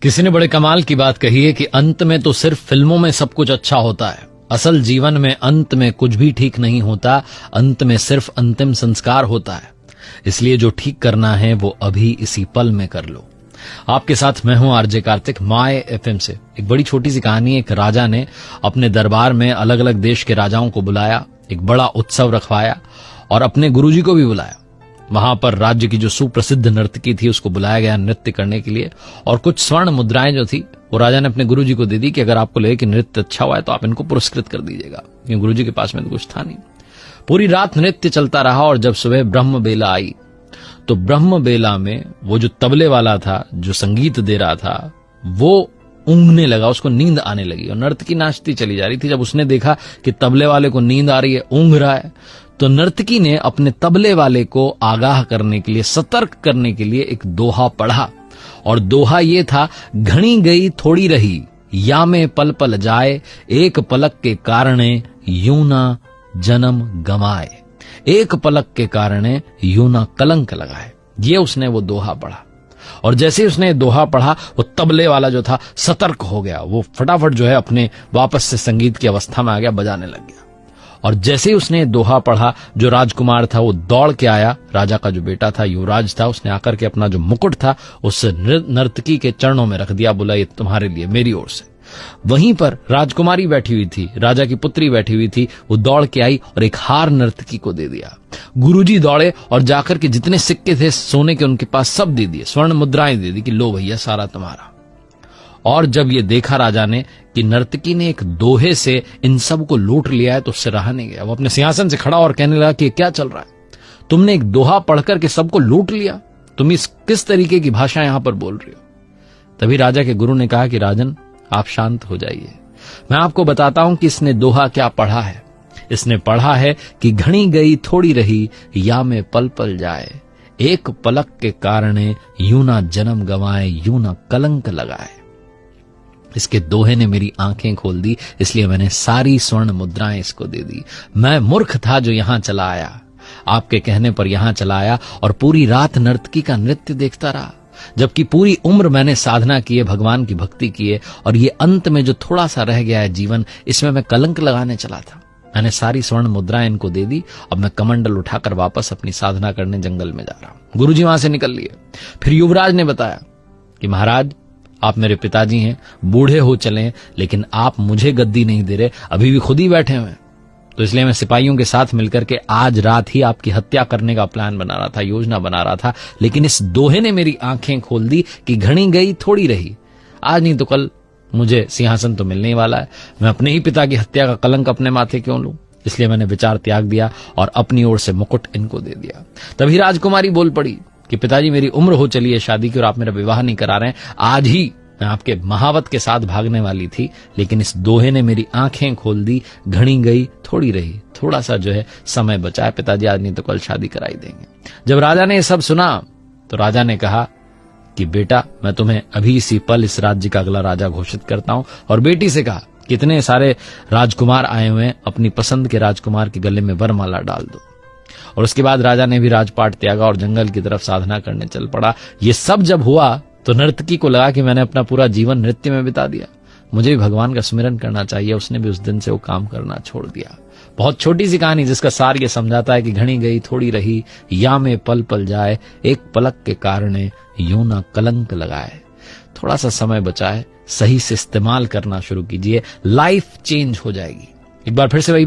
किसी ने बड़े कमाल की बात कही है कि अंत में तो सिर्फ फिल्मों में सब कुछ अच्छा होता है, असल जीवन में अंत में कुछ भी ठीक नहीं होता, अंत में सिर्फ अंतिम संस्कार होता है। इसलिए जो ठीक करना है वो अभी इसी पल में कर लो। आपके साथ मैं हूं आरजे कार्तिक, माय एफएम से। एक बड़ी छोटी सी कहानी। एक राजा ने अपने दरबार में अलग अलग देश के राजाओं को बुलाया, एक बड़ा उत्सव रखवाया और अपने गुरुजी को भी बुलाया। वहां पर राज्य की जो सुप्रसिद्ध नर्तकी थी उसको बुलाया गया नृत्य करने के लिए, और कुछ स्वर्ण मुद्राएं जो थी वो राजा ने अपने गुरुजी को दे दी कि अगर आपको लगे कि नृत्य अच्छा हुआ है तो आप इनको पुरस्कृत कर दीजिएगा, क्योंकि गुरुजी के पास में तो कुछ था नहीं। पूरी रात नृत्य चलता रहा और जब सुबह ब्रह्म बेला आई तो ब्रह्म बेला में वो जो तबले वाला था, जो संगीत दे रहा था, वो ऊँघने लगा, उसको नींद आने लगी और नर्तकी नाचती चली जा रही थी। जब उसने देखा कि तबले वाले को नींद आ रही है, ऊँघ रहा है, तो नर्तकी ने अपने तबले वाले को आगाह करने के लिए, सतर्क करने के लिए एक दोहा पढ़ा। और दोहा ये था, घनी गई थोड़ी रही, या में पल पल जाए, एक पलक के कारणे यूं ना जन्म गमाए, एक पलक के कारणे यूं ना कलंक लगाए। ये उसने वो दोहा पढ़ा और जैसे ही उसने दोहा पढ़ा वो तबले वाला जो था सतर्क हो गया। वो फटाफट जो है अपने वापस से संगीत की अवस्था में आ गया, बजाने लग गया। और जैसे ही उसने दोहा पढ़ा, जो राजकुमार था वो दौड़ के आया, राजा का जो बेटा था, युवराज था, उसने आकर के अपना जो मुकुट था उस नर्तकी के चरणों में रख दिया, बोला ये तुम्हारे लिए मेरी ओर से। वहीं पर राजकुमारी बैठी हुई थी, राजा की पुत्री बैठी हुई थी, वो दौड़ के आई और एक हार नर्तकी को दे दिया। गुरुजी दौड़े और जाकर के जितने सिक्के थे सोने के उनके पास सब दे दिए, स्वर्ण मुद्राएं दे दी कि लो भैया सारा तुम्हारा। और जब ये देखा राजा ने कि नर्तकी ने एक दोहे से इन सब को लूट लिया है तो उससे रहा नहीं गया। वो अपने सिंहासन से खड़ा और कहने लगा कि क्या चल रहा है, तुमने एक दोहा पढ़कर के सबको लूट लिया, तुम इस किस तरीके की भाषा यहां पर बोल रही हो। तभी राजा के गुरु ने कहा कि राजन आप शांत हो जाइए, मैं आपको बताता हूं कि इसने दोहा क्या पढ़ा है। इसने पढ़ा है कि घनी गई थोड़ी रही, या में पल पल जाए, एक पलक के कारणे यूं ना जन्म गंवाए, यूं ना कलंक लगाए। इसके दोहे ने मेरी आंखें खोल दी, इसलिए मैंने सारी स्वर्ण मुद्राएं इसको दे दी। मैं मूर्ख था जो यहां चला आया, आपके कहने पर यहां चला आया और पूरी रात नर्तकी का नृत्य देखता रहा, जबकि पूरी उम्र मैंने साधना की है, भगवान की भक्ति की है, और ये अंत में जो थोड़ा सा रह गया है जीवन, इसमें मैं कलंक लगाने चला था। मैंने सारी स्वर्ण मुद्राएं इनको दे दी, अब मैं कमंडल उठाकर वापस अपनी साधना करने जंगल में जा रहा हूं। गुरुजी वहां से निकल लिए। फिर युवराज ने बताया कि महाराज आप मेरे पिताजी हैं, बूढ़े हो चले, लेकिन आप मुझे गद्दी नहीं दे रहे, अभी भी खुद ही बैठे हुए हैं, तो इसलिए मैं सिपाहियों के साथ मिलकर के आज रात ही आपकी हत्या करने का प्लान बना रहा था, योजना बना रहा था। लेकिन इस दोहे ने मेरी आंखें खोल दी कि घनी गई थोड़ी रही, आज नहीं तो कल मुझे सिंहासन तो मिलने ही वाला है, मैं अपने ही पिता की हत्या का कलंक अपने माथे क्यों लूं। इसलिए मैंने विचार त्याग दिया और अपनी ओर से मुकुट इनको दे दिया। तभी राजकुमारी बोल पड़ी कि पिताजी मेरी उम्र हो चली है शादी की और आप मेरा विवाह नहीं करा रहे हैं, आज ही मैं आपके महावत के साथ भागने वाली थी, लेकिन इस दोहे ने मेरी आंखें खोल दी, घनी गई थोड़ी रही, थोड़ा सा जो है समय बचा है, पिताजी आज नहीं तो कल शादी कराई देंगे। जब राजा ने यह सब सुना तो राजा ने कहा कि बेटा मैं तुम्हें अभी इसी पल इस राज्य का अगला राजा घोषित करता हूं। और बेटी से कहा कितने सारे राजकुमार आए हुए हैं, अपनी पसंद के राजकुमार के गले में वरमाला डाल दो। और उसके बाद राजा ने भी राजपाट त्यागा और जंगल की तरफ साधना करने चल पड़ा। ये सब जब हुआ तो नर्तकी को लगा कि मैंने अपना पूरा जीवन नृत्य में बिता दिया, मुझे भी भगवान का स्मरण करना चाहिए। उसने भी उस दिन से वो काम करना छोड़ दिया। बहुत छोटी सी कहानी जिसका सार ये समझाता है कि घनी गई थोड़ी रही, या में पल पल जाए, एक पलक के कारणे यूं ना कलंक लगाए। थोड़ा सा समय बचाए, सही से इस्तेमाल करना शुरू कीजिए, लाइफ चेंज हो जाएगी। एक बार फिर से वही